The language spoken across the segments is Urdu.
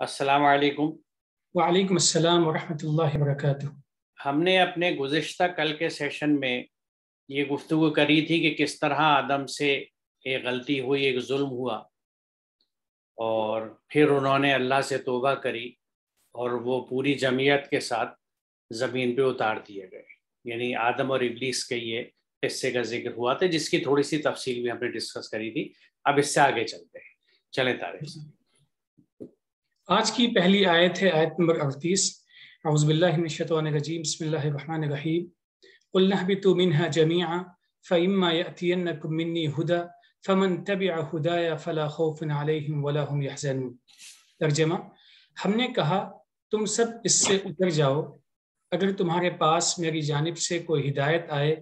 السلام علیکم۔ وعلیکم السلام ورحمۃ اللہ وبرکاتہ۔ ہم نے اپنے گزشتہ کل کے سیشن میں یہ گفتگو کری تھی کہ کس طرح آدم سے ایک غلطی ہوئی، ایک ظلم ہوا، اور پھر انہوں نے اللہ سے توبہ کری اور وہ پوری جمعیت کے ساتھ زمین پہ اتار دیے گئے۔ یعنی آدم اور ابلیس کے یہ قصے کا ذکر ہوا تھا، جس کی تھوڑی سی تفصیل بھی ہم نے ڈسکس کری تھی۔ اب اس سے آگے چلتے ہیں، چلیں طارق صاحب۔ آج کی پہلی آیت ہے آیت نمبر 38۔ اعوذ باللہ من الشیطان الرجیم، بسم اللہ الرحمن الرحیم۔ قلنا اهبطوا منها جميعا فإما يأتينكم مني هدى فمن تبع هدايا فلا خوف عليهم ولا هم يحزنون۔ ترجمہ، ہم نے کہا تم سب اس سے اتر جاؤ، اگر تمہارے پاس میری جانب سے کوئی ہدایت آئے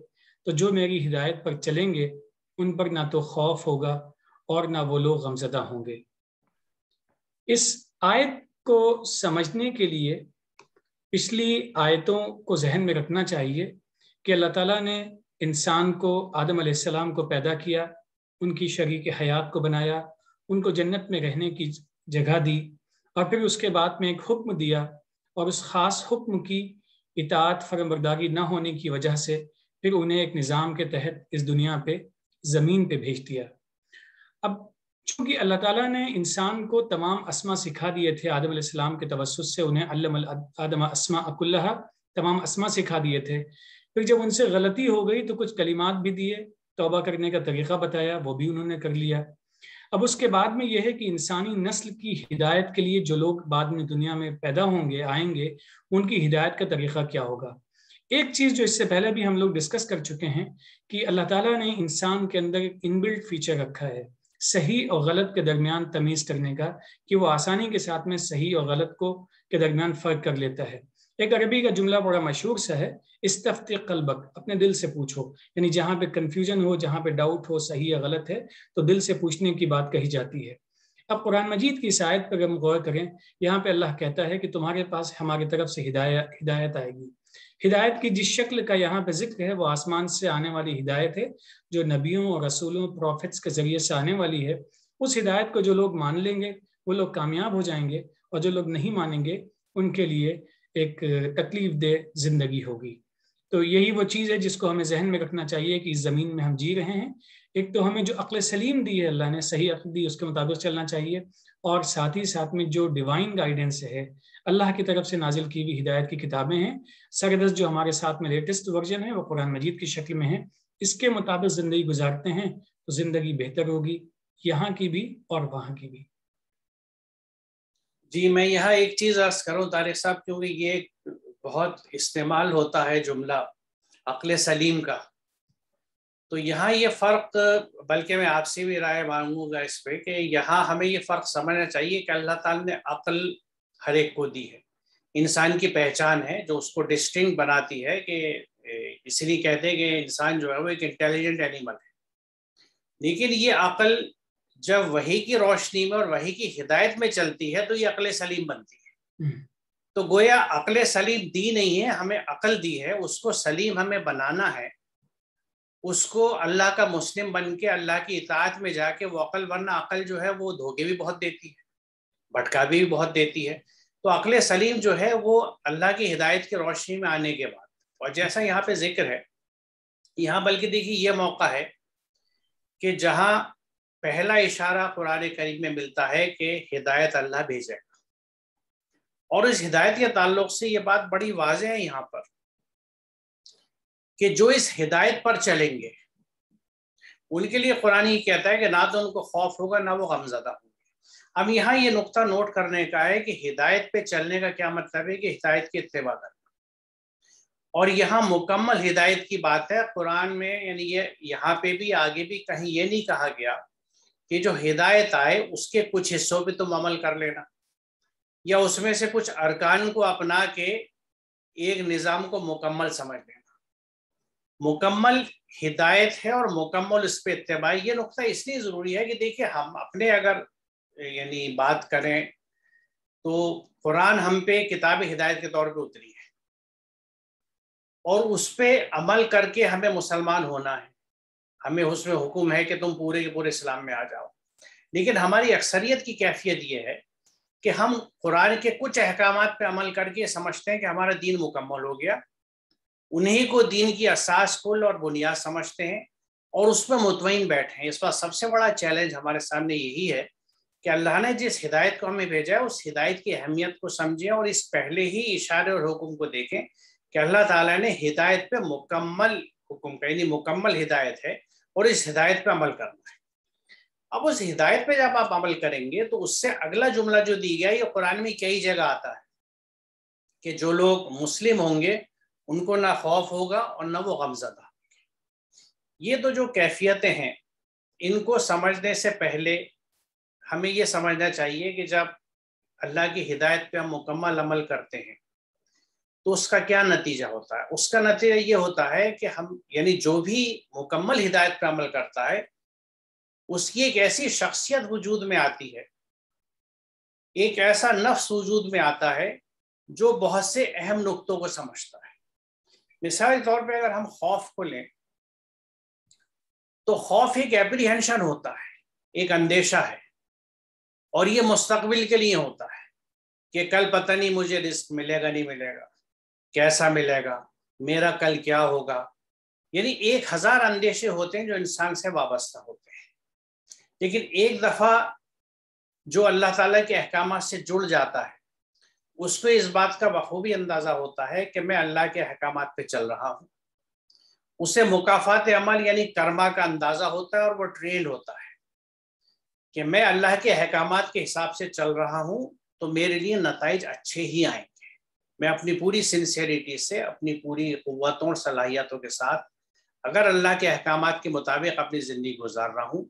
تو جو میری ہدایت پر چلیں گے ان پر نہ تو خوف ہوگا اور نہ وہ لوگ غمزدہ ہوں گے۔ اس آیت کو سمجھنے کے لیے پچھلی آیتوں کو ذہن میں رکھنا چاہیے کہ اللہ تعالیٰ نے انسان کو، آدم علیہ السلام کو پیدا کیا، ان کی شریک حیات کو بنایا، ان کو جنت میں رہنے کی جگہ دی، اور پھر اس کے بعد میں ایک حکم دیا، اور اس خاص حکم کی اطاعت فرمانبرداری نہ ہونے کی وجہ سے پھر انہیں ایک نظام کے تحت اس دنیا پہ، زمین پہ بھیج دیا۔ اب چونکہ اللہ تعالیٰ نے انسان کو تمام اسما سکھا دیے تھے، آدم علیہ السلام کے توسط سے انہیں علم آدم اسماء کلھا، تمام اسما سکھا دیے تھے۔ پھر جب ان سے غلطی ہو گئی تو کچھ کلمات بھی دیے، توبہ کرنے کا طریقہ بتایا، وہ بھی انہوں نے کر لیا۔ اب اس کے بعد میں یہ ہے کہ انسانی نسل کی ہدایت کے لیے جو لوگ بعد میں دنیا میں پیدا ہوں گے، آئیں گے، ان کی ہدایت کا طریقہ کیا ہوگا۔ ایک چیز جو اس سے پہلے بھی ہم لوگ ڈسکس کر چکے ہیں کہ اللہ تعالیٰ نے انسان کے اندر ایک انبلٹ فیچر رکھا ہے، صحیح اور غلط کے درمیان تمیز کرنے کا، کہ وہ آسانی کے ساتھ میں صحیح اور غلط کو کے درمیان فرق کر لیتا ہے۔ ایک عربی کا جملہ بڑا مشہور سا ہے، استفتی قلبک، اپنے دل سے پوچھو، یعنی جہاں پہ کنفیوژن ہو، جہاں پہ ڈاؤٹ ہو صحیح یا غلط ہے تو دل سے پوچھنے کی بات کہی جاتی ہے۔ اب قرآن مجید کی اس آیت پر ہم غور کریں، یہاں پہ اللہ کہتا ہے کہ تمہارے پاس ہماری طرف سے ہدایت آئے گی۔ ہدایت کی جس شکل کا یہاں پہ ذکر ہے وہ آسمان سے آنے والی ہدایت ہے، جو نبیوں اور رسولوں، پروفٹس کے ذریعے سے آنے والی ہے۔ اس ہدایت کو جو لوگ مان لیں گے وہ لوگ کامیاب ہو جائیں گے، اور جو لوگ نہیں مانیں گے ان کے لیے ایک تکلیف دہ زندگی ہوگی۔ تو یہی وہ چیز ہے جس کو ہمیں ذہن میں رکھنا چاہیے کہ اس زمین میں ہم جی رہے ہیں۔ ایک تو ہمیں جو عقل سلیم دی ہے اللہ نے، صحیح عقل دی، اس کے مطابق چلنا چاہیے، اور ساتھ ہی ساتھ میں جو ڈیوائن گائیڈنس ہے، اللہ کی طرف سے نازل کی ہوئی ہدایت کی کتابیں ہیں، سردست جو ہمارے ساتھ میں لیٹسٹ ورژن ہے وہ قرآن مجید کی شکل میں ہے، اس کے مطابق زندگی گزارتے ہیں تو زندگی بہتر ہوگی، یہاں کی بھی اور وہاں کی بھی۔ جی، میں یہاں ایک چیز عرض کروں طارق صاحب، کیونکہ یہ بہت استعمال ہوتا ہے جملہ عقل سلیم کا، تو یہاں یہ فرق، بلکہ میں آپ سے بھی رائے مانگوں گا اس پہ، کہ یہاں ہمیں یہ فرق سمجھنا چاہیے کہ اللہ تعالیٰ نے عقل ہر ایک کو دی ہے، انسان کی پہچان ہے جو اس کو ڈسٹنکٹ بناتی ہے، کہ اس لیے کہتے ہیں کہ انسان جو ہے وہ ایک انٹیلیجنٹ اینیمل ہے۔ لیکن یہ عقل جب وحی کی روشنی میں اور وحی کی ہدایت میں چلتی ہے تو یہ عقل سلیم بنتی ہے۔ تو گویا عقل سلیم دی نہیں ہے، ہمیں عقل دی ہے، اس کو سلیم ہمیں بنانا ہے، اس کو اللہ کا مسلم بن کے اللہ کی اطاعت میں جا کے وہ عقل، ورنہ عقل جو ہے وہ دھوکے بھی بہت دیتی ہے، بھٹکاوی بھی بہت دیتی ہے۔ تو عقل سلیم جو ہے وہ اللہ کی ہدایت کی روشنی میں آنے کے بعد، اور جیسا یہاں پہ ذکر ہے، یہاں بلکہ دیکھیے یہ موقع ہے کہ جہاں پہلا اشارہ قرآن کریم میں ملتا ہے کہ ہدایت اللہ بھیجے گا، اور اس ہدایت کے تعلق سے یہ بات بڑی واضح ہے یہاں پر کہ جو اس ہدایت پر چلیں گے ان کے لیے قرآن یہ کہتا ہے کہ نہ تو ان کو خوف ہوگا نہ وہ غمزدہ ہوں گے۔ اب یہاں یہ نقطہ نوٹ کرنے کا ہے کہ ہدایت پہ چلنے کا کیا مطلب ہے، کہ ہدایت کی اتباع کرنا، اور یہاں مکمل ہدایت کی بات ہے قرآن میں، یعنی یہ یہاں پہ بھی آگے بھی کہیں یہ نہیں کہا گیا کہ جو ہدایت آئے اس کے کچھ حصوں پہ تم عمل کر لینا، یا اس میں سے کچھ ارکان کو اپنا کے ایک نظام کو مکمل سمجھ لینا۔ مکمل ہدایت ہے اور مکمل اس پہ اتباع۔ یہ نقطہ اس لیے ضروری ہے کہ دیکھیں ہم اپنے اگر یعنی بات کریں تو قرآن ہم پہ کتاب ہدایت کے طور پہ اتری ہے، اور اس پہ عمل کر کے ہمیں مسلمان ہونا ہے، ہمیں اس میں حکم ہے کہ تم پورے کے پورے اسلام میں آ جاؤ۔ لیکن ہماری اکثریت کی کیفیت یہ ہے کہ ہم قرآن کے کچھ احکامات پہ عمل کر کے سمجھتے ہیں کہ ہمارا دین مکمل ہو گیا، انہی کو دین کی اساس کل اور بنیاد سمجھتے ہیں اور اس پہ مطمئن بیٹھے ہیں۔ اس پر سب سے بڑا چیلنج ہمارے سامنے یہی ہے کہ اللہ نے جس ہدایت کو ہمیں بھیجا ہے اس ہدایت کی اہمیت کو سمجھیں اور اس پہلے ہی اشارے اور حکم کو دیکھیں کہ اللہ تعالیٰ نے ہدایت پہ مکمل حکم کا، یعنی مکمل ہدایت ہے اور اس ہدایت پہ عمل کرنا ہے۔ اب اس ہدایت پہ جب آپ عمل کریں گے تو اس سے اگلا جملہ جو دی گیا یہ قرآن میں کئی جگہ آتا ہے کہ جو لوگ مسلم ہوں گے ان کو نہ خوف ہوگا اور نہ وہ غمزدہ۔ یہ تو جو کیفیتیں ہیں ان کو سمجھنے سے پہلے ہمیں یہ سمجھنا چاہیے کہ جب اللہ کی ہدایت پہ ہم مکمل عمل کرتے ہیں تو اس کا کیا نتیجہ ہوتا ہے۔ اس کا نتیجہ یہ ہوتا ہے کہ ہم، یعنی جو بھی مکمل ہدایت پہ عمل کرتا ہے اس کی ایک ایسی شخصیت وجود میں آتی ہے، ایک ایسا نفس وجود میں آتا ہے جو بہت سے اہم نقطوں کو سمجھتا ہے۔ مثال کے طور پہ اگر ہم خوف کو لیں تو خوف ایک اپریہنشن ہوتا ہے، ایک اندیشہ ہے، اور یہ مستقبل کے لیے ہوتا ہے کہ کل پتہ نہیں مجھے رزق ملے گا نہیں ملے گا، کیسا ملے گا، میرا کل کیا ہوگا، یعنی 1000 اندیشے ہوتے ہیں جو انسان سے وابستہ ہوتے ہیں۔ لیکن ایک دفعہ جو اللہ تعالیٰ کے احکامات سے جڑ جاتا ہے اس کو اس بات کا بخوبی اندازہ ہوتا ہے کہ میں اللہ کے احکامات پہ چل رہا ہوں، اسے مکافات عمل یعنی کرما کا اندازہ ہوتا ہے اور وہ ٹرینڈ ہوتا ہے کہ میں اللہ کے احکامات کے حساب سے چل رہا ہوں تو میرے لیے نتائج اچھے ہی آئیں گے۔ میں اپنی پوری سنسیریٹی سے، اپنی پوری قوتوں اور صلاحیتوں کے ساتھ اگر اللہ کے احکامات کے مطابق اپنی زندگی گزار رہا ہوں،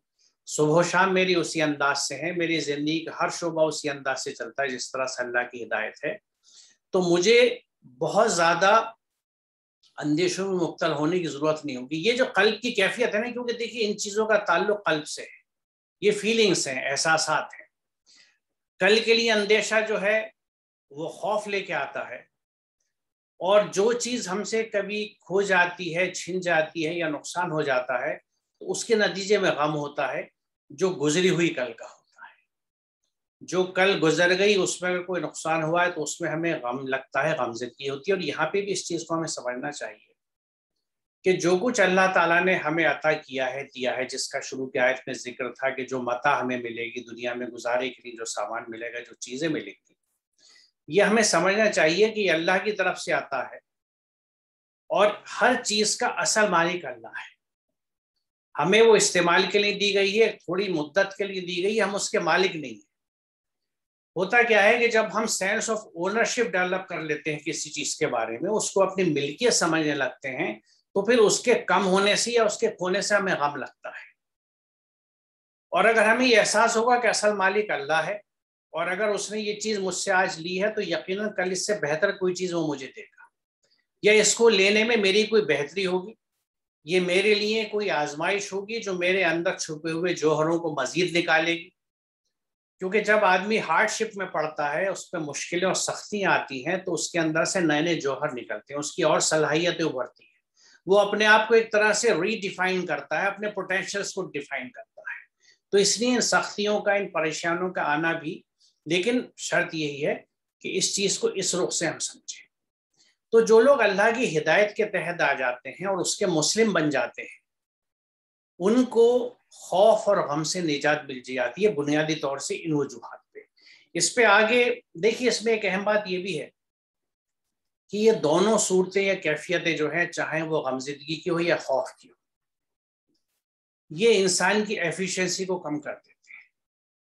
صبح و شام میری اسی انداز سے ہے، میری زندگی کا ہر شعبہ اسی انداز سے چلتا ہے جس طرح سے اللہ کی ہدایت ہے، تو مجھے بہت زیادہ اندیشوں میں مبتلا ہونے کی ضرورت نہیں ہوگی۔ یہ جو قلب کی کیفیت ہے نا، کیونکہ دیکھیے ان چیزوں کا تعلق قلب سے ہے، یہ فیلنگز ہیں، احساسات ہیں۔ کل کے لیے اندیشہ جو ہے وہ خوف لے کے آتا ہے، اور جو چیز ہم سے کبھی کھو جاتی ہے، چھن جاتی ہے یا نقصان ہو جاتا ہے تو اس کے نتیجے میں غم ہوتا ہے جو گزری ہوئی کل کا ہوتا ہے۔ جو کل گزر گئی اس میں کوئی نقصان ہوا ہے تو اس میں ہمیں غم لگتا ہے، غمزدگی ہوتی ہے۔ اور یہاں پہ بھی اس چیز کو ہمیں سمجھنا چاہیے کہ جو کچھ اللہ تعالیٰ نے ہمیں عطا کیا ہے، دیا ہے، جس کا شروع کی آیت میں ذکر تھا کہ جو متاع ہمیں ملے گی دنیا میں گزارے کے لیے، جو سامان ملے گا، جو چیزیں ملیں گی، یہ ہمیں سمجھنا چاہیے کہ یہ اللہ کی طرف سے آتا ہے اور ہر چیز کا اصل مالک اللہ ہے۔ ہمیں وہ استعمال کے لیے دی گئی ہے، تھوڑی مدت کے لیے دی گئی ہے، ہم اس کے مالک نہیں ہیں۔ ہوتا کیا ہے کہ جب ہم سینس آف اونرشپ ڈیولپ کر لیتے ہیں کسی چیز کے بارے میں، اس کو اپنی ملکیت سمجھنے لگتے ہیں، تو پھر اس کے کم ہونے سے یا اس کے کھونے سے ہمیں غم لگتا ہے۔ اور اگر ہمیں یہ احساس ہوگا کہ اصل مالک اللہ ہے اور اگر اس نے یہ چیز مجھ سے آج لی ہے تو یقیناً کل اس سے بہتر کوئی چیز وہ مجھے دے گا، یا اس کو لینے میں میری کوئی بہتری ہوگی، یہ میرے لیے کوئی آزمائش ہوگی جو میرے اندر چھپے ہوئے جوہروں کو مزید نکالے گی۔ کیونکہ جب آدمی ہارڈ شپ میں پڑتا ہے، اس پہ مشکلیں اور سختیاں آتی ہیں تو اس کے اندر سے نئے نئے جوہر نکلتے ہیں، اس کی اور صلاحیتیں ابھرتی ہیں، وہ اپنے آپ کو ایک طرح سے ری ڈیفائن کرتا ہے، اپنے پوٹینشیلز کو ڈیفائن کرتا ہے۔ تو اس لیے ان سختیوں کا، ان پریشانوں کا آنا بھی، لیکن شرط یہی ہے کہ اس چیز کو اس رخ سے ہم سمجھیں۔ تو جو لوگ اللہ کی ہدایت کے تحت آ جاتے ہیں اور اس کے مسلم بن جاتے ہیں، ان کو خوف اور غم سے نجات مل جاتی ہے بنیادی طور سے ان وجوہات پہ۔ اس پہ آگے دیکھیے، اس میں ایک اہم بات یہ بھی ہے کہ یہ دونوں صورتیں یا کیفیتیں جو ہیں، چاہے وہ غمزدگی کی ہو یا خوف کی ہو، یہ انسان کی ایفیشنسی کو کم کر دیتے ہیں،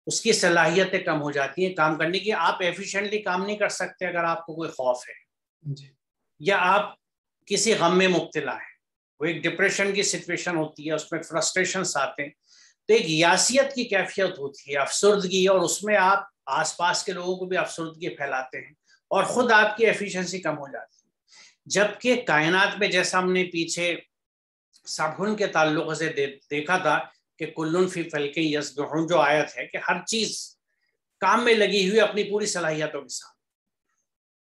اس کی صلاحیتیں کم ہو جاتی ہیں کام کرنے کی۔ آپ ایفیشینٹلی کام نہیں کر سکتے اگر آپ کو کوئی خوف ہے یا آپ کسی غم میں مبتلا ہیں، وہ ایک ڈپریشن کی سچویشن ہوتی ہے، اس میں فرسٹریشنز آتے ہیں، تو ایک یاسیت کی کیفیت ہوتی ہے، افسردگی، اور اس میں آپ آس پاس کے لوگوں کو بھی افسردگی پھیلاتے ہیں اور خود آپ کی ایفیشنسی کم ہو جاتی ہے۔ جبکہ کائنات میں جیسا ہم نے پیچھے سبحن کے تعلق سے دیکھا تھا کہ کلن فی فلک یسبحون، جو آیت ہے کہ ہر چیز کام میں لگی ہوئی اپنی پوری صلاحیتوں کے ساتھ،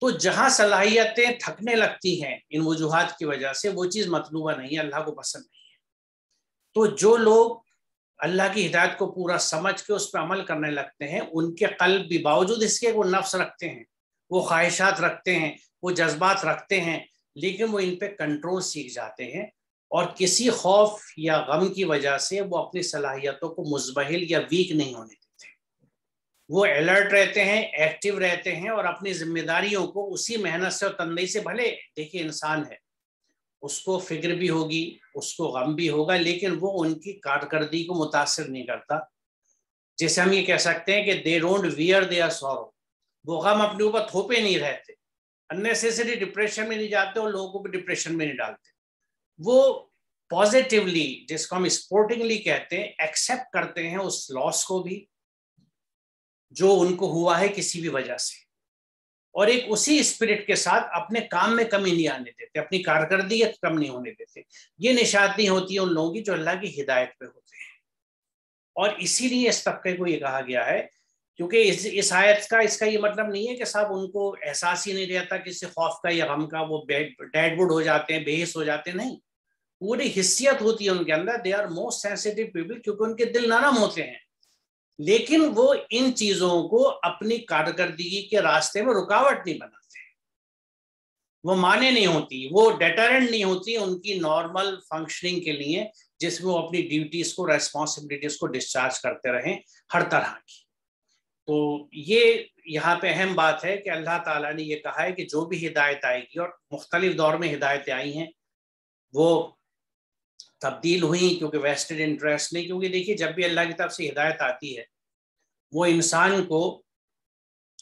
تو جہاں صلاحیتیں تھکنے لگتی ہیں ان وجوہات کی وجہ سے، وہ چیز مطلوبہ نہیں ہے، اللہ کو پسند نہیں ہے۔ تو جو لوگ اللہ کی ہدایت کو پورا سمجھ کے اس پہ عمل کرنے لگتے ہیں، ان کے قلب بھی باوجود اس کے وہ نفس رکھتے ہیں، وہ خواہشات رکھتے ہیں، وہ جذبات رکھتے ہیں، لیکن وہ ان پہ کنٹرول سیکھ جاتے ہیں، اور کسی خوف یا غم کی وجہ سے وہ اپنی صلاحیتوں کو مزبہل یا ویک نہیں ہونے دیتے، وہ الرٹ رہتے ہیں، ایکٹیو رہتے ہیں، اور اپنی ذمہ داریوں کو اسی محنت سے اور تنبیہی سے، بھلے دیکھیے انسان ہے، اس کو فکر بھی ہوگی، اس کو غم بھی ہوگا، لیکن وہ ان کی کارکردگی کو متاثر نہیں کرتا. جیسے ہم یہ کہہ سکتے ہیں کہ دے ڈونٹ ویئر دیئر سورو، وہ غم اپنے اوپر تھوپے نہیں رہتے، اننیسیسری ڈپریشن میں نہیں جاتے اور لوگوں کو بھی ڈپریشن میں نہیں ڈالتے، وہ پازیٹیولی، جس کو ہم اسپورٹنگلی کہتے ہیں، ایکسیپٹ کرتے ہیں اس لاس کو بھی جو ان کو ہوا ہے کسی بھی وجہ سے، اور ایک اسی اسپرٹ کے ساتھ اپنے کام میں کمی نہیں آنے دیتے، اپنی کارکردگی کم نہیں ہونے دیتے. یہ نشانی ہوتی ہے ان لوگوں کی جو اللہ کی ہدایت پہ ہوتے ہیں. اور اسی لیے اس طبقے کو یہ کہا گیا ہے، کیونکہ اس آیت کا اس کا یہ مطلب نہیں ہے کہ صاحب ان کو احساس ہی نہیں رہتا کسی خوف کا یا غم کا، وہ ڈیڈ ووڈ ہو جاتے ہیں، بے حس ہو جاتے ہیں. نہیں، پوری حیثیت ہوتی ہے ان کے اندر. They are most sensitive people, کیونکہ ان کے دل نرم ہوتے ہیں، لیکن وہ ان چیزوں کو اپنی کارکردگی کے راستے میں رکاوٹ نہیں بناتے، وہ مانے نہیں ہوتی، وہ ڈیٹرنٹ نہیں ہوتی ان کی نارمل فنکشننگ کے لیے، جس میں وہ اپنی ڈیوٹیز کو، ریسپانسبلٹیز کو ڈسچارج کرتے رہیں ہر طرح کی. تو یہ یہاں پہ اہم بات ہے کہ اللہ تعالیٰ نے یہ کہا ہے کہ جو بھی ہدایت آئے گی، اور مختلف دور میں ہدایتیں آئی ہیں، وہ تبدیل ہوئیں کیونکہ ویسٹڈ انٹرسٹ نہیں. کیونکہ دیکھیے جب بھی اللہ کی طرف سے ہدایت آتی ہے، وہ انسان کو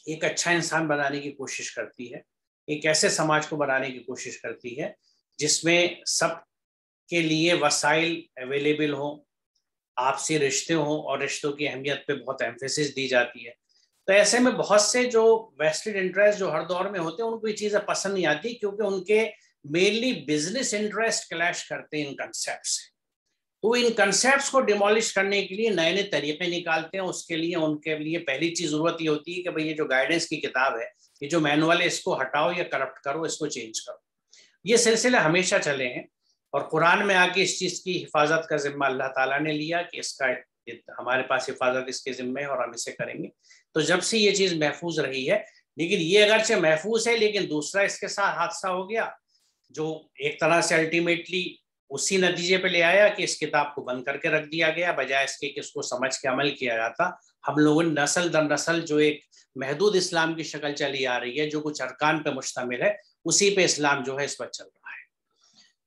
ایک اچھا انسان بنانے کی کوشش کرتی ہے، ایک ایسے سماج کو بنانے کی کوشش کرتی ہے جس میں سب کے لیے وسائل اویلیبل ہوں، آپسی رشتے ہوں، اور رشتوں کی اہمیت پہ بہت ایمفیسس دی جاتی ہے. تو ایسے میں بہت سے جو ویسٹڈ انٹرسٹ جو ہر دور میں ہوتے ہیں، ان کو یہ چیزیں پسند نہیں آتی، کیونکہ ان کے مینلی بزنس انٹرسٹ کلیش کرتے ہیں ان کنسیپٹ سے. تو ان کنسیپٹس کو ڈیمولش کرنے کے لیے نئے نئے طریقے نکالتے ہیں. اس کے لیے ان کے لیے پہلی چیز ضرورت یہ ہوتی ہے کہ بھئی یہ جو گائیڈنس کی کتاب ہے، یہ جو مینول ہے، اس کو ہٹاؤ یا کرپٹ کرو، اس کو چینج کرو. یہ سلسلے ہمیشہ چلے ہیں، اور قرآن میں آ کے اس چیز کی حفاظت کا ذمہ اللہ تعالیٰ نے لیا کہ اس کا ہمارے پاس حفاظت اس کے ذمہ ہے اور ہم اسے کریں گے. تو جب سے یہ چیز محفوظ رہی ہے، لیکن یہ اگرچہ محفوظ ہے، لیکن دوسرا اس کے ساتھ حادثہ ہو گیا جو ایک طرح سے الٹیمیٹلی اسی نتیجے پہ لے آیا کہ اس کتاب کو بند کر کے رکھ دیا گیا، بجائے اس کے کہ اس کو سمجھ کے عمل کیا جاتا. ہم لوگوں نے نسل در نسل جو ایک محدود اسلام کی شکل چلی آ رہی ہے، جو کچھ ارکان پہ مشتمل ہے، اسی پہ اسلام جو ہے اس وقت چل رہا ہے.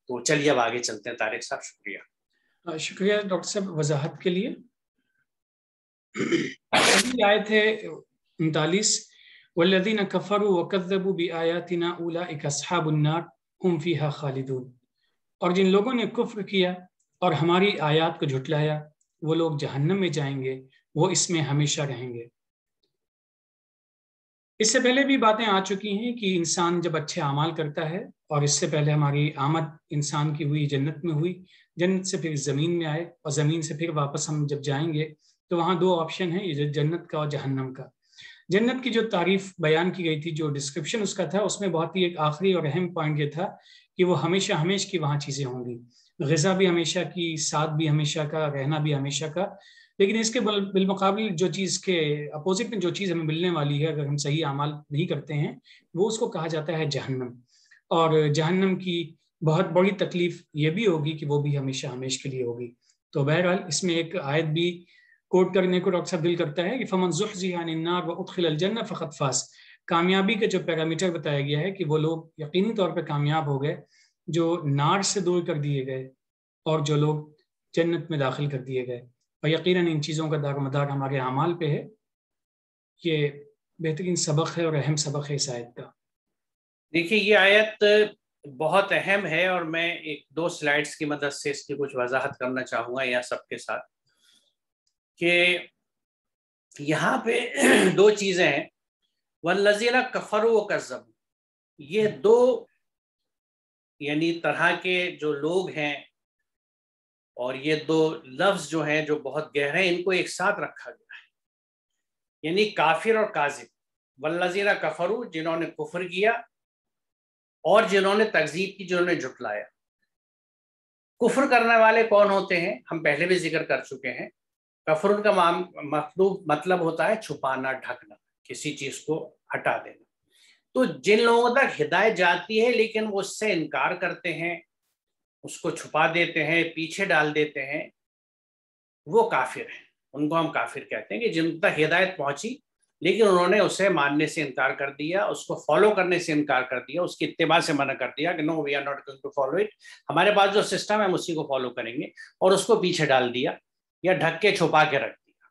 تو چلیے اب آگے چلتے ہیں. طارق صاحب شکریہ. شکریہ ڈاکٹر صاحب وضاحت کے لیے. آیت ہے 39، والذین کفروا وکذبوا بآیاتنا اولئک اصحاب النار هم فیہا خالدون. اور جن لوگوں نے کفر کیا اور ہماری آیات کو جھٹلایا، وہ لوگ جہنم میں جائیں گے، وہ اس میں ہمیشہ رہیں گے. اس سے پہلے بھی باتیں آ چکی ہیں کہ انسان جب اچھے اعمال کرتا ہے، اور اس سے پہلے ہماری آمد انسان کی ہوئی جنت میں ہوئی، جنت سے پھر زمین میں آئے، اور زمین سے پھر واپس ہم جب جائیں گے تو وہاں دو آپشن ہیں، یہ جنت کا اور جہنم کا. جنت کی جو تعریف بیان کی گئی تھی، جو ڈسکرپشن اس کا تھا، اس میں بہت ہی ایک آخری اور اہم پوائنٹ یہ تھا کہ وہ ہمیشہ ہمیشہ کی وہاں چیزیں ہوں گی، غذا بھی ہمیشہ کی، ساتھ بھی ہمیشہ کا، رہنا بھی ہمیشہ کا. لیکن اس کے بالمقابل جو چیز کے اپوزٹ میں جو چیز ہمیں ملنے والی ہے، اگر ہم صحیح اعمال نہیں کرتے ہیں، وہ اس کو کہا جاتا ہے جہنم. اور جہنم کی بہت بڑی تکلیف یہ بھی ہوگی کہ وہ بھی ہمیشہ ہمیشہ کے لیے ہوگی. تو بہرحال اس میں ایک آیت بھی کوٹ کرنے کو ڈاکٹر صاحب دل کرتا ہے کہ فمن زحزح عن النار وادخل الجنہ فقد فاز. کامیابی کا جو پیرامیٹر بتایا گیا ہے کہ وہ لوگ یقینی طور پہ کامیاب ہو گئے جو نار سے دور کر دیے گئے، اور جو لوگ جنت میں داخل کر دیے گئے. اور یقیناً ان چیزوں کا دار و مدار ہمارے اعمال پہ ہے. یہ بہترین سبق ہے اور اہم سبق ہے اس آیت کا. دیکھیے یہ آیت بہت اہم ہے، اور میں ایک دو سلائیڈز کی مدد سے اس کی کچھ وضاحت کرنا چاہوں گا یہاں سب کے ساتھ، کہ یہاں پہ دو چیزیں ہیں، والذین کفروا وکذبوا. یہ دو یعنی طرح کے جو لوگ ہیں، اور یہ دو لفظ جو ہیں جو بہت گہرے ہیں، ان کو ایک ساتھ رکھا گیا ہے. یعنی کافر اور کاذب. والذین کفروا، جنہوں نے کفر کیا، اور جنہوں نے تکذیب کی، جنہوں نے جھٹلایا. کفر کرنے والے کون ہوتے ہیں؟ ہم پہلے بھی ذکر کر چکے ہیں کفر کا مطلب ہوتا ہے چھپانا، ڈھکنا، کسی چیز کو ہٹا دینا۔ تو جن لوگوں تک ہدایت جاتی ہے لیکن وہ اس سے انکار کرتے ہیں، اس کو چھپا دیتے ہیں، پیچھے ڈال دیتے ہیں، وہ کافر ہیں۔ ان کو ہم کافر کہتے ہیں کہ جن تک ہدایت پہنچی لیکن انہوں نے اسے ماننے سے انکار کر دیا، اس کو فالو کرنے سے انکار کر دیا، اس کی اتباع سے منع کر دیا کہ no we are not going to follow it, ہمارے پاس جو سسٹم ہے ہم اسی کو فالو کریں گے، اور اس کو پیچھے ڈال دیا یا ڈھک کے چھپا کے رکھ دیا۔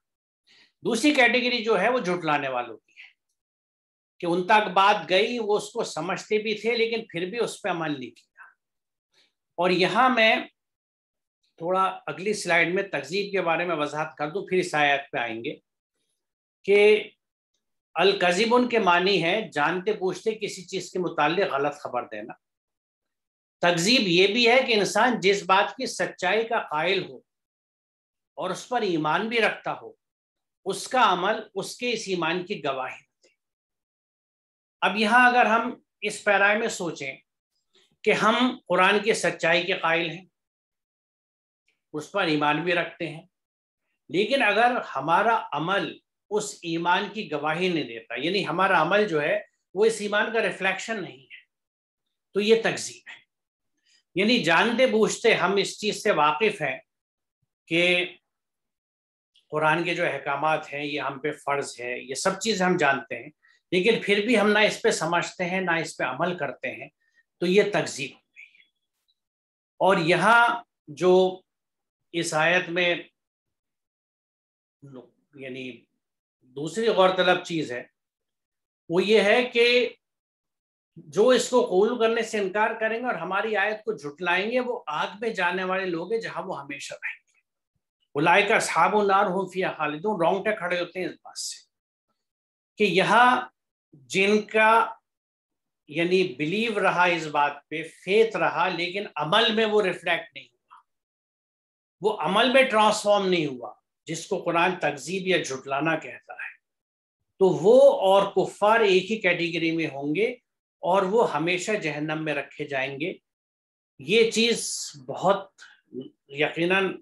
دوسری کیٹیگری جو ہے وہ جھٹلانے والوں کی ہے کہ ان تک بات گئی، وہ اس کو سمجھتے بھی تھے لیکن پھر بھی اس پہ عمل نہیں کیا۔ اور یہاں میں تھوڑا اگلی سلائیڈ میں تکذیب کے بارے میں وضاحت کر دوں، پھر اس آیت پہ آئیں گے کہ الکذب ان کے معنی ہے جانتے پوچھتے کسی چیز کے متعلق غلط خبر دینا۔ تکذیب یہ بھی ہے کہ انسان جس بات کی سچائی کا قائل ہو اور اس پر ایمان بھی رکھتا ہو، اس کا عمل اس کے اس ایمان کی گواہی دے۔ اب یہاں اگر ہم اس پیرائے میں سوچیں کہ ہم قرآن کی سچائی کے قائل ہیں، اس پر ایمان بھی رکھتے ہیں، لیکن اگر ہمارا عمل اس ایمان کی گواہی نہیں دیتا، یعنی ہمارا عمل جو ہے وہ اس ایمان کا ریفلیکشن نہیں ہے، تو یہ تکذیب ہے۔ یعنی جانتے بوجھتے ہم اس چیز سے واقف ہیں کہ قرآن کے جو احکامات ہیں یہ ہم پہ فرض ہے، یہ سب چیزیں ہم جانتے ہیں، لیکن پھر بھی ہم نہ اس پہ سمجھتے ہیں نہ اس پہ عمل کرتے ہیں، تو یہ تکذیب ہو گئی ہے۔ اور یہاں جو اس آیت میں یعنی دوسری غور طلب چیز ہے وہ یہ ہے کہ جو اس کو قبول کرنے سے انکار کریں گے اور ہماری آیت کو جھٹلائیں گے، وہ آگ میں جانے والے لوگ ہیں جہاں وہ ہمیشہ رہیں گے۔ اولئک اصحاب النار هم فیہا خالدون۔ رونگٹے کھڑے ہوتے ہیں اس بات سے کہ یہاں جن کا یعنی بلیو رہا اس بات پہ، فیتھ رہا، لیکن عمل میں وہ ریفلیکٹ نہیں ہوا، وہ عمل میں ٹرانسفارم نہیں ہوا، جس کو قرآن تکذیب یا جھٹلانا کہتا ہے، تو وہ اور کفار ایک ہی کیٹیگری میں ہوں گے اور وہ ہمیشہ جہنم میں رکھے جائیں گے۔ یہ چیز بہت یقیناً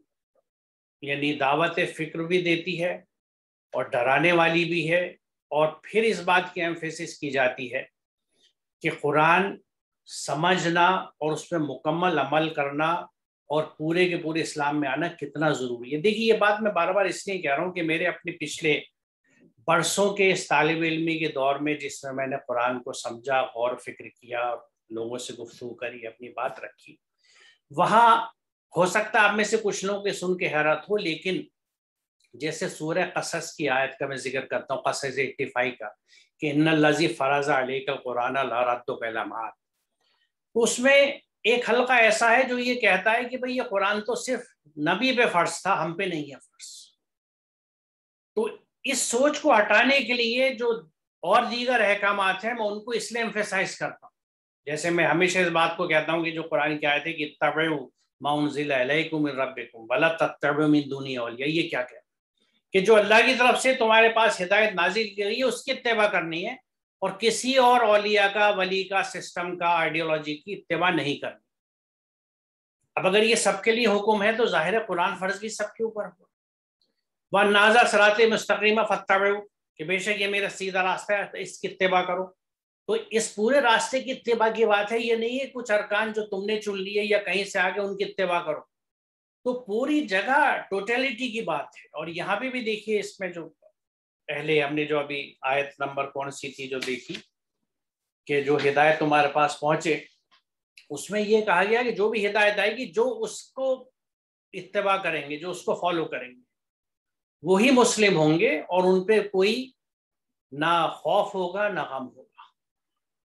یعنی دعوت فکر بھی دیتی ہے اور ڈرانے والی بھی ہے، اور پھر اس بات کی ایمفیسس کی جاتی ہے کہ قرآن سمجھنا اور اس پہ مکمل عمل کرنا اور پورے کے پورے اسلام میں آنا کتنا ضروری ہے۔ دیکھیے یہ بات میں بار بار اس لیے کہہ رہا ہوں کہ میرے اپنے پچھلے برسوں کے اس طالب علمی کے دور میں جس میں نے قرآن کو سمجھا، غور فکر کیا، لوگوں سے گفتگو کری، اپنی بات رکھی، وہاں ہو سکتا ہے آپ میں سے کچھ لوگوں کے سن کے حیرت ہو، لیکن جیسے سورہ قصص کی آیت کا میں ذکر کرتا ہوں، قصص 85 کا، کہ ان الذی فرض علیک القرآن لردک الی معاد، اس میں ایک حلقہ ایسا ہے جو یہ کہتا ہے کہ بھئی یہ قرآن تو صرف نبی پہ فرض تھا، ہم پہ نہیں ہے فرض۔ تو اس سوچ کو ہٹانے کے لیے جو اور دیگر احکامات ہیں میں ان کو اس لیے ایمفیسائز کرتا ہوں، جیسے میں ہمیشہ اس بات کو کہتا ہوں کہ جو قرآن کی آیت ہے کہ اتبعوا ما انزل الیکم من ربکم ولا تتبعوا من دونہ اولیاء، یہ کیا کہتا ہے کہ جو اللہ کی طرف سے تمہارے پاس ہدایت نازل کی گئی ہے اس کی اتباع کرنی ہے، اور کسی اور اولیاء کا، ولی کا، سسٹم کا، آئیڈیالوجی کی اتباع نہیں کرنی۔ اب اگر یہ سب کے لیے حکم ہے تو ظاہر ہے قرآن فرض بھی سب کے اوپر ہو۔ وَأَنَّ هَٰذَا صِرَاطِي مُسْتَقِيمًا فَاتَّبِعُوهُ، کہ بے شک یہ میرا سیدھا راستہ ہے، اس کی اتباع کرو۔ تو اس پورے راستے کی اتباع کی بات ہے، یہ نہیں ہے کچھ ارکان جو تم نے چن لیے یا کہیں سے آگے ان کی اتباع کرو، تو پوری جگہ ٹوٹیلٹی کی بات ہے۔ اور یہاں پہ بھی دیکھیے اس میں جو پہلے ہم نے جو ابھی آیت نمبر کون سی تھی جو دیکھی کہ جو ہدایت تمہارے پاس پہنچے، اس میں یہ کہا گیا کہ جو بھی ہدایت آئے گی جو اس کو اتباع کریں گے، جو اس کو فالو کریں گے، وہی مسلم ہوں گے اور ان پہ کوئی نہ خوف ہوگا نہ غم ہوگا۔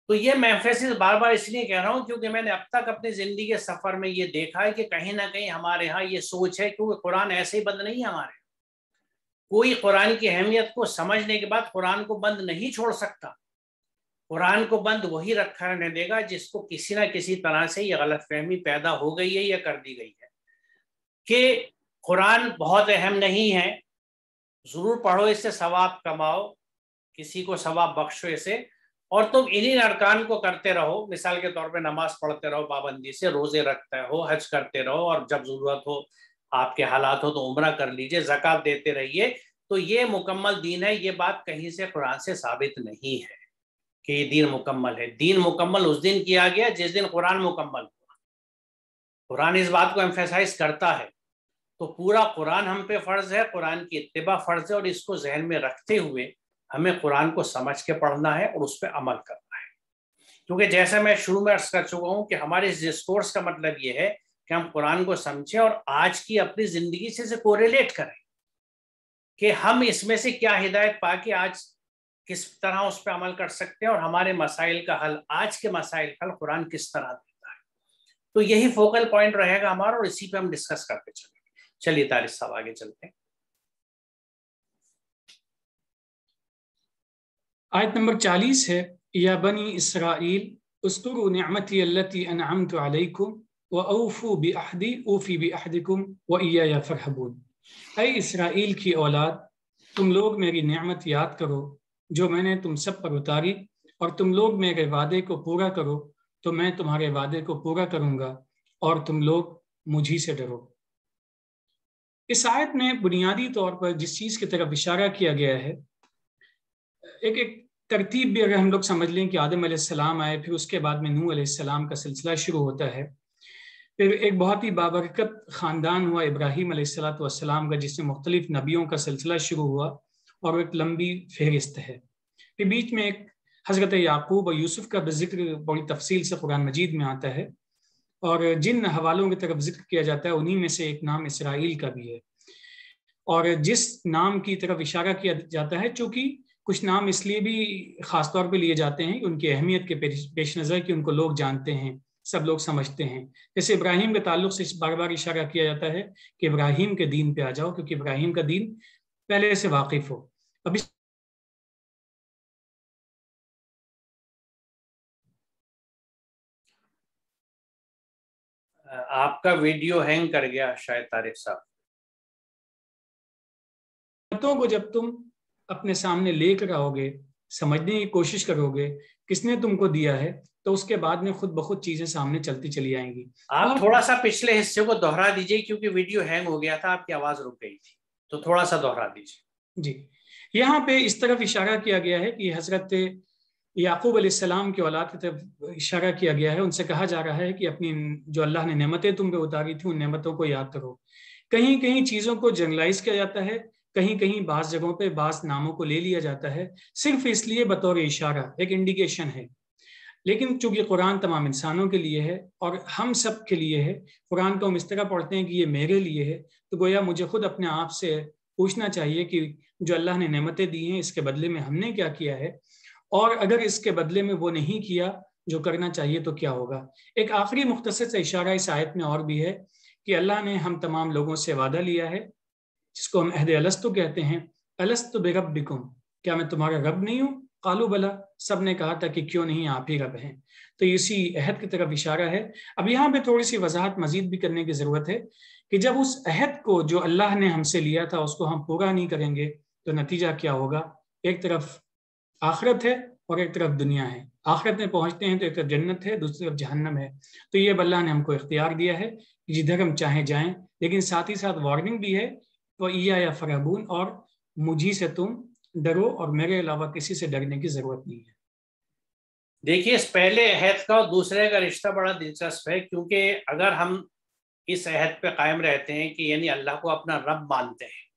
تو یہ میں ایمفیسس بار بار اس لیے کہہ رہا ہوں کیونکہ میں نے اب تک اپنی زندگی کے سفر میں یہ دیکھا ہے کہ کہیں نہ کہیں ہمارے ہاں یہ سوچ ہے، کیونکہ قرآن ایسے ہی بند نہیں ہے ہمارے، کوئی قرآن کی اہمیت کو سمجھنے کے بعد قرآن کو بند نہیں چھوڑ سکتا۔ قرآن کو بند وہی رکھا رہنے دے گا جس کو کسی نہ کسی طرح سے یہ غلط فہمی پیدا ہو گئی ہے یا کر دی گئی ہے کہ قرآن بہت اہم نہیں ہے، ضرور پڑھو، اس سے ثواب کماؤ، کسی کو ثواب بخشو اسے، اور تم انہیں ارکان کو کرتے رہو، مثال کے طور پہ نماز پڑھتے رہو پابندی سے، روزے رکھتے ہو، حج کرتے رہو، اور جب ضرورت ہو آپ کے حالات ہو تو عمرہ کر لیجئے، زکوٰۃ دیتے رہیے. تو یہ مکمل دین ہے. یہ بات کہیں سے قرآن سے ثابت نہیں ہے کہ یہ دین مکمل ہے. دین مکمل اس دن کیا گیا جس دن قرآن مکمل ہوا. قرآن اس بات کو ایمفیسائز کرتا ہے. تو پورا قرآن ہم پہ فرض ہے، قرآن کی اتباع فرض ہے، اور اس کو ذہن میں رکھتے ہوئے ہمیں قرآن کو سمجھ کے پڑھنا ہے اور اس پہ عمل کرنا ہے. کیونکہ جیسے میں شروع میں عرض کر چکا ہوں کہ ہمارے اس ڈسکورس کا مطلب یہ ہے کہ ہم قرآن کو سمجھیں اور آج کی اپنی زندگی سے کوریلیٹ کریں کہ ہم اس میں سے کیا ہدایت پا کے آج کس طرح اس پہ عمل کر سکتے ہیں، اور ہمارے مسائل کا حل، آج کے مسائل کا حل قرآن کس طرح دیتا ہے. تو یہی فوکل پوائنٹ رہے گا ہمارا، اور اسی پہ ہم ڈسکس کرتے چلیں گے. چلیے طارق صاحب آگے چلتے ہیں. آیت نمبر 40 ہے، یا بنی اسرائیل اذکروا نعمتی التی انعمت علیکم واوفوا بعہدی اوفی بعہدکم وایای فارہبون. اے اسرائیل کی اولاد، تم لوگ میری نعمت یاد کرو جو میں نے تم سب پر اتاری، اور تم لوگ میرے وعدے کو پورا کرو تو میں تمہارے وعدے کو پورا کروں گا، اور تم لوگ مجھی سے ڈرو. اس آیت میں بنیادی طور پر جس چیز کی طرف اشارہ کیا گیا ہے، ایک ترتیب بھی اگر ہم لوگ سمجھ لیں کہ آدم علیہ السلام آئے، پھر اس کے بعد میں نوح علیہ السلام کا سلسلہ شروع ہوتا ہے، پھر ایک بہت ہی بابرکت خاندان ہوا ابراہیم علیہ السلام کا، جس سے مختلف نبیوں کا سلسلہ شروع ہوا، اور ایک لمبی فہرست ہے. پھر بیچ میں ایک حضرت یعقوب اور یوسف کا بھی ذکر بڑی تفصیل سے قرآن مجید میں آتا ہے، اور جن حوالوں کی طرف ذکر کیا جاتا ہے انہی میں سے ایک نام اسرائیل کا بھی ہے. اور جس نام کی طرف اشارہ کیا جاتا ہے، چونکہ کچھ نام اس لیے بھی خاص طور پہ لیے جاتے ہیں کہ ان کی اہمیت کے پیش نظر کہ ان کو لوگ جانتے ہیں، سب لوگ سمجھتے ہیں. جیسے ابراہیم کے تعلق سے بار بار اشارہ کیا جاتا ہے کہ ابراہیم کے دین پہ آ جاؤ، کیونکہ ابراہیم کا دین پہلے سے واقف ہو. اب آپ کا ویڈیو ہینگ کر گیا شاید طارق صاحب. باتوں کو جب تم اپنے سامنے لے کر آؤ گے، سمجھنے کی کوشش کرو گے کس نے تم کو دیا ہے، تو اس کے بعد میں خود بخود چیزیں سامنے چلتی چلی آئیں گی. آپ تھوڑا سا پچھلے حصے کو دوہرا دیجئے، کیونکہ ویڈیو ہینگ ہو گیا تھا، آپ کی آواز رک گئی تھی، تو تھوڑا سا دوہرا دیجئے. جی، یہاں پہ اس طرف اشارہ کیا گیا ہے کہ حضرت یعقوب علیہ السلام کی اولاد کی طرف اشارہ کیا گیا ہے. ان سے کہا جا رہا ہے کہ اپنی جو اللہ نے نعمتیں تم پہ اتاری تھیں ان نعمتوں کو یاد کرو. کہیں کہیں چیزوں کو جنرلائز کیا جاتا ہے، کہیں کہیں بعض جگہوں پہ بعض ناموں کو لے لیا جاتا ہے، صرف اس لیے بطور اشارہ، ایک انڈیکیشن ہے. لیکن چونکہ قرآن تمام انسانوں کے لیے ہے اور ہم سب کے لیے ہے، قرآن کو ہم اس طرح پڑھتے ہیں کہ یہ میرے لیے ہے، تو گویا مجھے خود اپنے آپ سے پوچھنا چاہیے کہ جو اللہ نے نعمتیں دی ہیں اس کے بدلے میں ہم نے کیا کیا ہے، اور اگر اس کے بدلے میں وہ نہیں کیا جو کرنا چاہیے تو کیا ہوگا. ایک آخری مختصر سے اشارہ اس آیت میں اور بھی ہے کہ اللہ نے ہم تمام لوگوں سے وعدہ لیا ہے، جس کو ہم عہد الستو کہتے ہیں. الست بربکم، کیا میں تمہارا رب نہیں ہوں؟ قالوا بلا، سب نے کہا تھا کہ کیوں نہیں، آپ ہی رب ہیں. تو اسی عہد کی طرف اشارہ ہے. اب یہاں پہ تھوڑی سی وضاحت مزید بھی کرنے کی ضرورت ہے کہ جب اس عہد کو جو اللہ نے ہم سے لیا تھا اس کو ہم پورا نہیں کریں گے تو نتیجہ کیا ہوگا. ایک طرف آخرت ہے اور ایک طرف دنیا ہے. آخرت میں پہنچتے ہیں تو ایک طرف جنت ہے، دوسری طرف جہنم ہے. تو یہ اب اللہ نے ہم کو اختیار دیا ہے کہ جدھر ہم چاہیں جائیں، لیکن ساتھ ہی ساتھ وارننگ بھی ہے، وَإِيَّايَ فَارْهَبُونَ، اور مجھی سے تم ڈرو اور میرے علاوہ کسی سے ڈرنے کی ضرورت نہیں ہے. دیکھیے، اس پہلے عہد کا اور دوسرے کا رشتہ بڑا دلچسپ ہے، کیونکہ اگر ہم اس عہد پہ قائم رہتے ہیں کہ یعنی اللہ کو اپنا رب مانتے ہیں،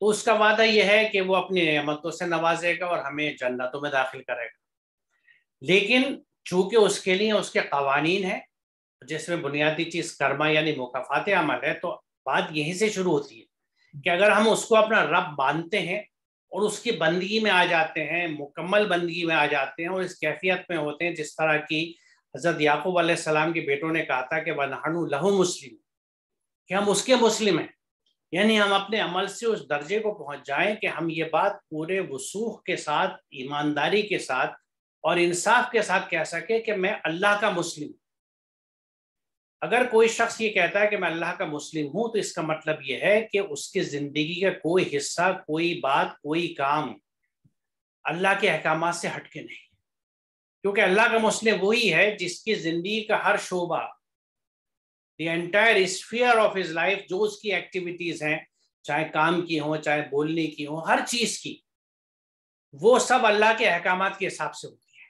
تو اس کا وعدہ یہ ہے کہ وہ اپنی نعمتوں سے نوازے گا اور ہمیں جنتوں میں داخل کرے گا. لیکن چونکہ اس کے لیے اس کے قوانین ہیں، جس میں بنیادی چیز کرما یعنی مکافات عمل ہے، تو بات یہیں سے شروع ہوتی ہے کہ اگر ہم اس کو اپنا رب مانتے ہیں اور اس کی بندگی میں آ جاتے ہیں، مکمل بندگی میں آ جاتے ہیں اور اس کیفیت میں ہوتے ہیں جس طرح کی حضرت یعقوب علیہ السلام کے بیٹوں نے کہا تھا کہ وَنَحْنُ لَهُ مُسْلِمٌ، کہ ہم اس کے مسلم ہیں، یعنی ہم اپنے عمل سے اس درجے کو پہنچ جائیں کہ ہم یہ بات پورے وثوق کے ساتھ، ایمانداری کے ساتھ اور انصاف کے ساتھ کہہ سکے کہ میں اللہ کا مسلم ہوں. اگر کوئی شخص یہ کہتا ہے کہ میں اللہ کا مسلم ہوں، تو اس کا مطلب یہ ہے کہ اس کی زندگی کا کوئی حصہ، کوئی بات، کوئی کام اللہ کے احکامات سے ہٹ کے نہیں، کیونکہ اللہ کا مسلم وہی ہے جس کی زندگی کا ہر شعبہ the entire sphere of his life, جو اس کی ایکٹیویٹیز ہیں، چاہے کام کی ہوں، چاہے بولنے کی ہوں، ہر چیز کی، وہ سب اللہ کے احکامات کے حساب سے ہوتی ہے۔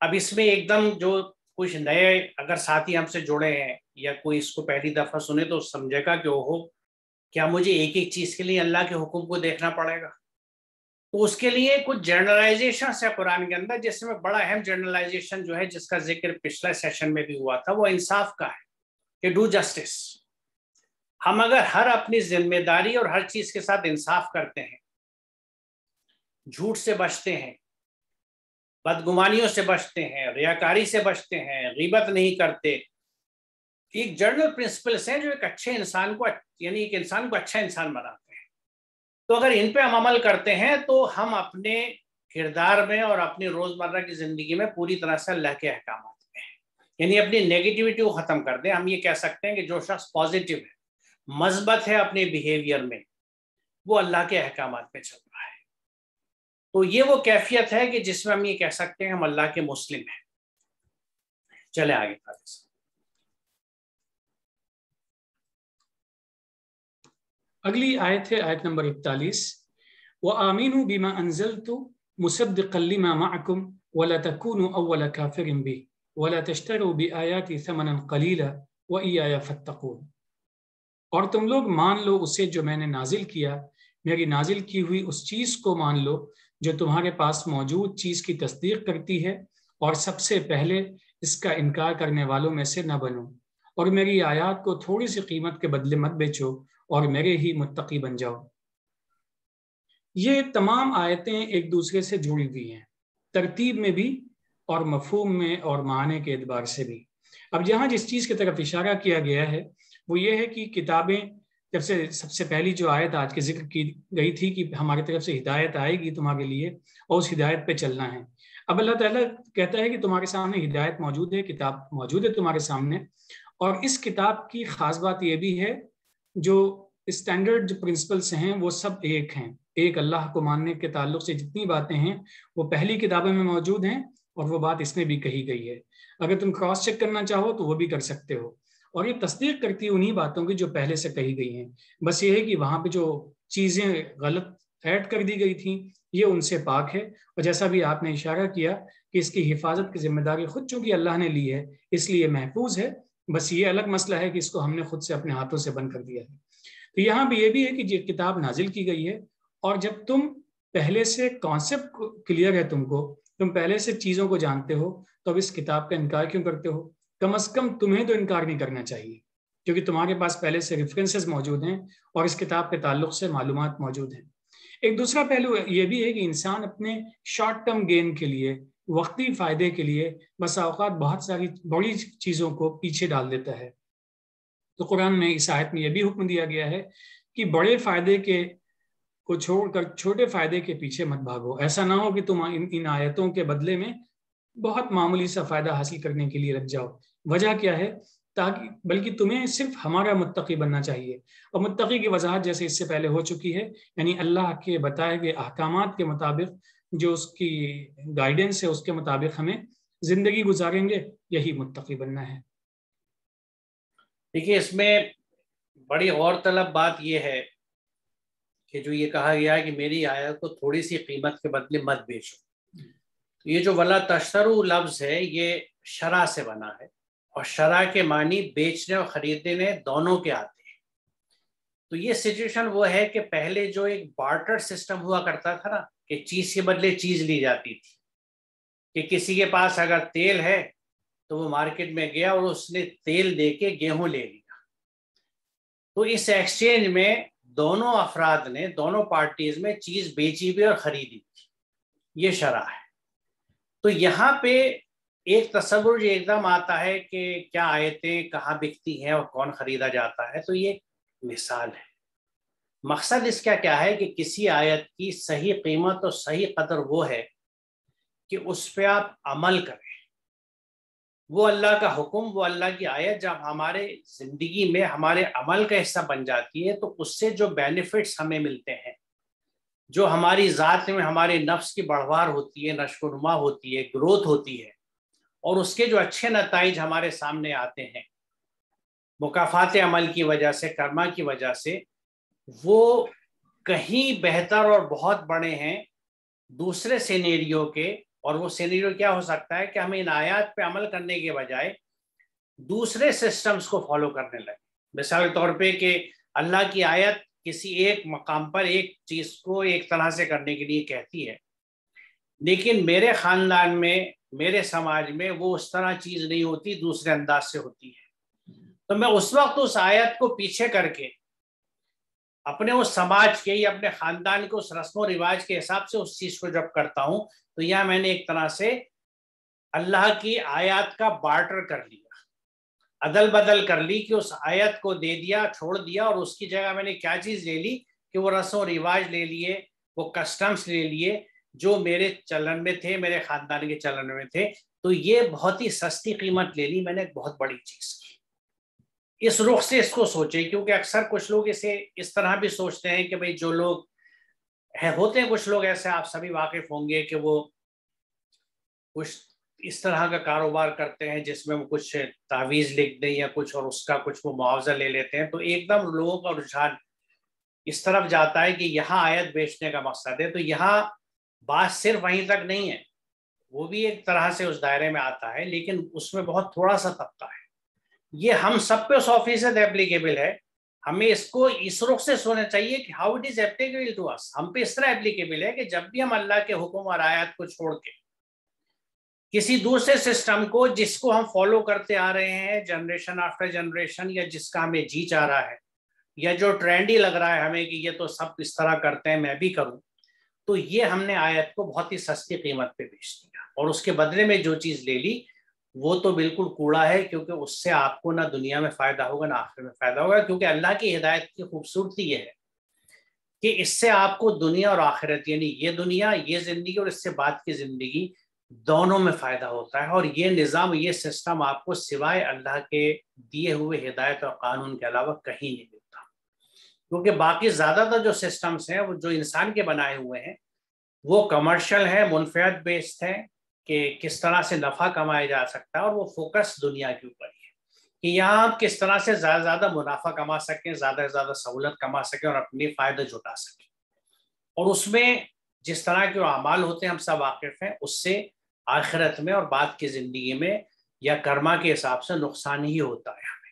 اب اس میں ایک دم جو کچھ نئے اگر ساتھی ہم سے جڑے ہیں یا کوئی اس کو پہلی دفعہ سنے تو سمجھے گا کہ اوہو، کیا مجھے ایک ایک چیز کے لیے اللہ کے حکم کو دیکھنا پڑے گا؟ تو اس کے لیے کچھ جنرلائزیشن ہے قرآن کے اندر، جس میں بڑا اہم جنرلائزیشن جو ہے، جس کا ذکر پچھلے سیشن میں بھی ہوا تھا، وہ انصاف کا ہے کہ ڈو جسٹس۔ ہم اگر ہر اپنی ذمہ داری اور ہر چیز کے ساتھ انصاف کرتے ہیں، جھوٹ سے بچتے ہیں، بدگمانیوں سے بچتے ہیں، ریاکاری سے بچتے ہیں، غیبت نہیں کرتے، ایک جنرل پرنسپلس ہیں جو ایک اچھے انسان کو، یعنی ایک انسان کو اچھا انسان بناتے ہیں۔ تو اگر ان پہ ہم عمل کرتے ہیں تو ہم اپنے کردار میں اور اپنی روزمرہ کی زندگی میں پوری طرح سے اللہ کے احکامات میں ہیں، یعنی اپنی نیگیٹیوٹی کو ختم کر دیں۔ ہم یہ کہہ سکتے ہیں کہ جو شخص پازیٹیو ہے، مثبت ہے اپنے بیہیویئر میں، وہ اللہ کے احکامات میں چل رہا ہے۔ تو یہ وہ کیفیت ہے کہ جس میں ہم یہ کہہ سکتے ہیں ہم اللہ کے مسلم ہیں۔ چلے آگے۔ اگلی آیت ہے آیت نمبر 41، وَآمِنُوا بِمَا أَنزَلْتُ مُصَدِّقًا لِمَا مَعَكُمْ وَلَا تَكُونُوا أَوَّلَ كَافِرٍ بِهِ وَلَا تَشْتَرُوا بِآيَاتِي ثَمَنًا قَلِيلًا وَإِيَّايَ فَاتَّقُونِ۔ اور تم لوگ مان لو اسے جو میں نے نازل کیا، میری نازل کی ہوئی اس چیز کو مان لو جو تمہارے پاس موجود چیز کی تصدیق کرتی ہے، اور سب سے پہلے اس کا انکار کرنے والوں میں سے نہ بنو، اور میری آیات کو تھوڑی سی قیمت کے بدلے مت بیچو، اور میرے ہی متقی بن جاؤ۔ یہ تمام آیتیں ایک دوسرے سے جڑی ہوئی ہیں، ترتیب میں بھی اور مفہوم میں اور معنی کے اعتبار سے بھی۔ اب یہاں جس چیز کی طرف اشارہ کیا گیا ہے وہ یہ ہے کہ کتابیں، جب سے سب سے پہلی جو آیت آج کے ذکر کی گئی تھی کہ ہماری طرف سے ہدایت آئے گی تمہارے لیے اور اس ہدایت پہ چلنا ہے۔ اب اللہ تعالیٰ کہتا ہے کہ تمہارے سامنے ہدایت موجود ہے، کتاب موجود ہے تمہارے سامنے، اور اس کتاب کی خاص بات یہ بھی ہے جو اسٹینڈرڈ جو پرنسپلس ہیں وہ سب ایک ہیں۔ ایک اللہ کو ماننے کے تعلق سے جتنی باتیں ہیں وہ پہلی کتابوں میں موجود ہیں، اور وہ بات اس میں بھی کہی گئی ہے۔ اگر تم کراس چیک کرنا چاہو تو وہ بھی کر سکتے ہو، اور یہ تصدیق کرتی ہے انہی باتوں کی جو پہلے سے کہی گئی ہیں۔ بس یہ ہے کہ وہاں پہ جو چیزیں غلط ایڈ کر دی گئی تھیں یہ ان سے پاک ہے، اور جیسا بھی آپ نے اشارہ کیا کہ اس کی حفاظت کی ذمہ داری خود چونکہ اللہ نے لی ہے اس لیے محفوظ ہے۔ بس یہ الگ مسئلہ ہے کہ اس کو ہم نے خود سے اپنے ہاتھوں سے بند کر دیا ہے۔ تو یہاں بھی یہ بھی ہے کہ یہ کتاب نازل کی گئی ہے، اور جب تم پہلے سے کانسیپٹ کلیئر ہے، تم پہلے سے چیزوں کو جانتے ہو، تو اب اس کتاب کا انکار کیوں کرتے ہو؟ کم از کم تمہیں تو انکار نہیں کرنا چاہیے، کیونکہ تمہارے پاس پہلے سے ریفرنسز موجود ہیں اور اس کتاب کے تعلق سے معلومات موجود ہیں۔ ایک دوسرا پہلو یہ بھی ہے کہ انسان اپنے شارٹ ٹرم گین کے لیے، وقتی فائدے کے لیے بسا اوقات بہت ساری بڑی چیزوں کو پیچھے ڈال دیتا ہے۔ تو قرآن میں اس آیت میں یہ بھی حکم دیا گیا ہے کہ بڑے فائدے کو چھوڑ کر چھوٹے فائدے کے پیچھے مت بھاگو۔ ایسا نہ ہو کہ تم ان آیتوں کے بدلے میں بہت معمولی سا فائدہ حاصل کرنے کے لیے لگ جاؤ۔ وجہ کیا ہے؟ بلکہ تمہیں صرف ہمارا متقی بننا چاہیے، اور متقی کی وضاحت جیسے اس سے پہلے ہو چکی ہے، یعنی اللہ کے بتائے گئے احکامات کے مطابق جو اس کی گائیڈنس ہے اس کے مطابق ہمیں زندگی گزاریں گے، یہی متقی بننا ہے۔ دیکھیے اس میں بڑی غور طلب بات یہ ہے کہ جو یہ کہا گیا ہے کہ میری آیت کو تھوڑی سی قیمت کے بدلے مت بیچو، یہ جو ولا تشترو لفظ ہے یہ شرع سے بنا ہے، اور شرع کے معنی بیچنے اور خریدنے دونوں کے آتے ہیں۔ تو یہ سچویشن وہ ہے کہ پہلے جو ایک بارٹر سسٹم ہوا کرتا تھا نا، کہ چیز کے بدلے چیز لی جاتی تھی، کہ کسی کے پاس اگر تیل ہے تو وہ مارکیٹ میں گیا اور اس نے تیل دے کے گیہوں لے لیا، تو اس ایکسچینج میں دونوں افراد نے، دونوں پارٹیز میں چیز بیچی بھی اور خریدی بھی، یہ شرع ہے۔ تو یہاں پہ ایک تصور جو ایک دم آتا ہے کہ کیا آیتیں کہاں بکتی ہیں اور کون خریدا جاتا ہے، تو یہ مثال ہے۔ مقصد اس کا کیا ہے کہ کسی آیت کی صحیح قیمت اور صحیح قدر وہ ہے کہ اس پہ آپ عمل کریں۔ وہ اللہ کا حکم، وہ اللہ کی آیت جب ہمارے زندگی میں ہمارے عمل کا حصہ بن جاتی ہے تو اس سے جو بینیفٹس ہمیں ملتے ہیں، جو ہماری ذات میں ہمارے نفس کی بڑھوار ہوتی ہے، نشو و نما ہوتی ہے، گروتھ ہوتی ہے، اور اس کے جو اچھے نتائج ہمارے سامنے آتے ہیں، مکافات عمل کی وجہ سے، کرما کی وجہ سے، وہ کہیں بہتر اور بہت بڑے ہیں دوسرے سینیریو کے. اور وہ سینیریو کیا ہو سکتا ہے کہ ہمیں ان آیات پہ عمل کرنے کے بجائے دوسرے سسٹمز کو فالو کرنے لگے. مثال کے طور پہ کہ اللہ کی آیت کسی ایک مقام پر ایک چیز کو ایک طرح سے کرنے کے لیے کہتی ہے، لیکن میرے خاندان میں، میرے سماج میں وہ اس طرح چیز نہیں ہوتی، دوسرے انداز سے ہوتی ہے. تو میں اس وقت اس آیت کو پیچھے کر کے اپنے اس سماج کے یا اپنے خاندان کے اس رسم و رواج کے حساب سے اس چیز کو جب کرتا ہوں تو یہاں میں نے ایک طرح سے اللہ کی آیات کا بارٹر کر لیا، عدل بدل کر لی، کہ اس آیت کو دے دیا، چھوڑ دیا، اور اس کی جگہ میں نے کیا چیز لے لی کہ وہ رسم و رواج لے لیے، وہ کسٹمز لے لیے جو میرے چلن میں تھے، میرے خاندان کے چلن میں تھے. تو یہ بہت ہی سستی قیمت لے لی میں نے، ایک بہت بڑی چیز کی. اس رخ سے اس کو سوچے، کیونکہ اکثر کچھ لوگ اسے اس طرح بھی سوچتے ہیں کہ بھئی جو لوگ ہوتے ہیں، کچھ لوگ ایسے آپ سبھی واقف ہوں گے کہ وہ کچھ اس طرح کا کاروبار کرتے ہیں جس میں وہ کچھ تعویذ لکھ دیں یا کچھ، اور اس کا کچھ وہ معاوضہ لے لیتے ہیں. تو ایک دم لوگوں کا رجحان اس طرف جاتا ہے کہ یہاں آیت بیچنے کا مقصد ہے. تو یہاں بات صرف وہیں تک نہیں ہے، وہ بھی ایک طرح سے اس دائرے میں آتا ہے، لیکن اس میں بہت تھوڑا سا طبقہ ہے. یہ ہم سب پہ 100% ایپلیکیبل ہے. ہمیں اس کو اس رخ سے سوچنا چاہیے کہ how it is applicable to us. ہم پہ اس طرح ایپلیکیبل ہے کہ جب بھی ہم اللہ کے حکم اور آیات کو چھوڑ کے کسی دوسرے سسٹم کو جس کو ہم فالو کرتے آ رہے ہیں جنریشن آفٹر جنریشن، یا جس کا ہمیں جی چاہ رہا ہے، یا جو ٹرینڈی لگ رہا ہے ہمیں کہ یہ تو سب اس طرح کرتے ہیں میں بھی کروں، تو یہ ہم نے آیت کو بہت ہی سستی قیمت پہ بیچ دیا، اور اس کے بدلے میں جو چیز لے لی وہ تو بالکل کوڑا ہے، کیونکہ اس سے آپ کو نہ دنیا میں فائدہ ہوگا نہ آخرت میں فائدہ ہوگا. کیونکہ اللہ کی ہدایت کی خوبصورتی یہ ہے کہ اس سے آپ کو دنیا اور آخرت، یعنی یہ دنیا، یہ زندگی اور اس سے بعد کی زندگی، دونوں میں فائدہ ہوتا ہے. اور یہ نظام، یہ سسٹم آپ کو سوائے اللہ کے دیے ہوئے ہدایت اور قانون کے علاوہ کہیں نہیں ملتا. کیونکہ باقی زیادہ تر جو سسٹمز ہیں وہ جو انسان کے بنائے ہوئے ہیں وہ کمرشل ہیں، منفعت بیسڈ ہیں کہ کس طرح سے نفع کمایا جا سکتا ہے، اور وہ فوکس دنیا کے اوپر ہی ہے کہ یہاں ہم کس طرح سے زیادہ زیادہ منافع کما سکیں، زیادہ سے زیادہ سہولت کما سکیں اور اپنی فائدہ جٹا سکیں. اور اس میں جس طرح کے اعمال ہوتے ہیں ہم سب واقف ہیں، اس سے آخرت میں اور بعد کی زندگی میں یا کرما کے حساب سے نقصان ہی ہوتا ہے ہمیں.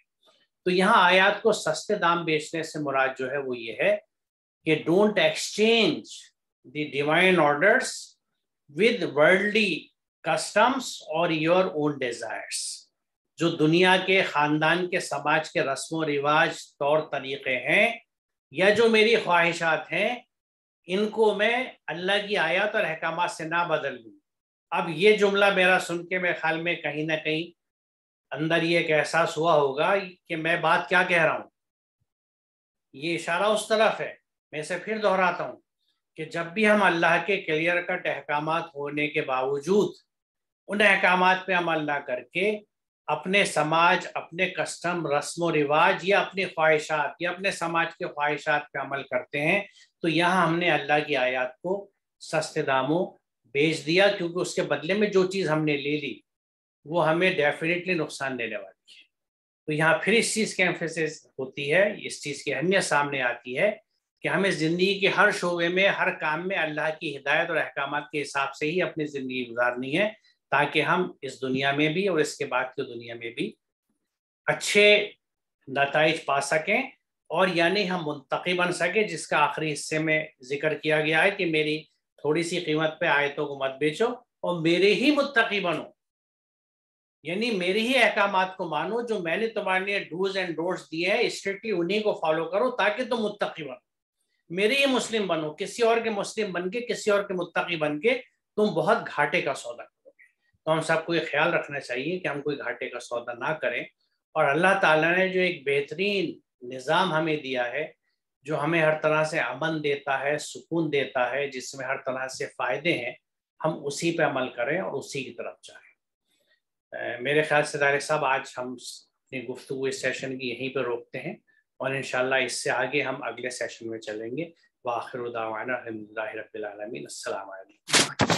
تو یہاں آیات کو سستے دام بیچنے سے مراد جو ہے وہ یہ ہے کہ don't exchange the divine orders with worldly customs اور یور اون ڈیزائرس. جو دنیا کے، خاندان کے، سماج کے رسم و رواج، طور طریقے ہیں، یا جو میری خواہشات ہیں، ان کو میں اللہ کی آیات اور احکامات سے نہ بدل لوں. اب یہ جملہ میرا سن کے میرے خیال میں کہیں نہ کہیں اندر یہ ایک احساس ہوا ہوگا کہ میں بات کیا کہہ رہا ہوں. یہ اشارہ اس طرف ہے، میں اسے پھر دہراتا ہوں کہ جب بھی ہم اللہ کے کلیئر کٹ احکامات ہونے کے باوجود ان احکامات پہ عمل نہ کر کے اپنے سماج، اپنے کسٹم، رسم و رواج، یا اپنی خواہشات یا اپنے سماج کے خواہشات پہ عمل کرتے ہیں، تو یہاں ہم نے اللہ کی آیات کو سستے داموں بیچ دیا، کیونکہ اس کے بدلے میں جو چیز ہم نے لے لی وہ ہمیں ڈیفینیٹلی نقصان دینے والی ہے. تو یہاں پھر اس چیز کی ایمفیسس ہوتی ہے، اس چیز کی اہمیت سامنے آتی ہے کہ ہمیں زندگی کے ہر شعبے میں، ہر کام میں اللہ کی ہدایت اور احکامات کے حساب سے ہی اپنی زندگی گزارنی ہے، تاکہ ہم اس دنیا میں بھی اور اس کے بعد کی دنیا میں بھی اچھے نتائج پا سکیں، اور یعنی ہم منتقی بن سکیں، جس کا آخری حصے میں ذکر کیا گیا ہے کہ میری تھوڑی سی قیمت پہ آیتوں کو مت بیچو اور میرے ہی متقی بنو، یعنی میرے ہی احکامات کو مانو، جو میں نے تمہارے لیے ڈوز اینڈ ڈونٹس دیے ہیں اسٹرکٹلی انہیں کو فالو کرو تاکہ تم متقی بنو، میرے ہی مسلم بنو. کسی اور کے مسلم بن کے، کسی اور کے متقی بن کے تم بہت گھاٹے کا سودا کرو گے. تو ہم سب کو یہ خیال رکھنا چاہیے کہ ہم کوئی گھاٹے کا سودا نہ کریں. اور اللہ تعالیٰ نے جو ایک بہترین نظام ہمیں دیا ہے، جو ہمیں ہر طرح سے امن دیتا ہے، سکون دیتا ہے، جس میں ہر طرح سے فائدے ہیں، ہم اسی پہ عمل کریں اور اسی کی طرف جائیں. میرے خیال سے طارق صاحب آج ہم اپنی گفتگو اس سیشن کی یہیں پہ روکتے ہیں، اور انشاءاللہ اس سے آگے ہم اگلے سیشن میں چلیں گے. وآخر دعوانا الحمدللہ رب العالمین. السلام علیکم.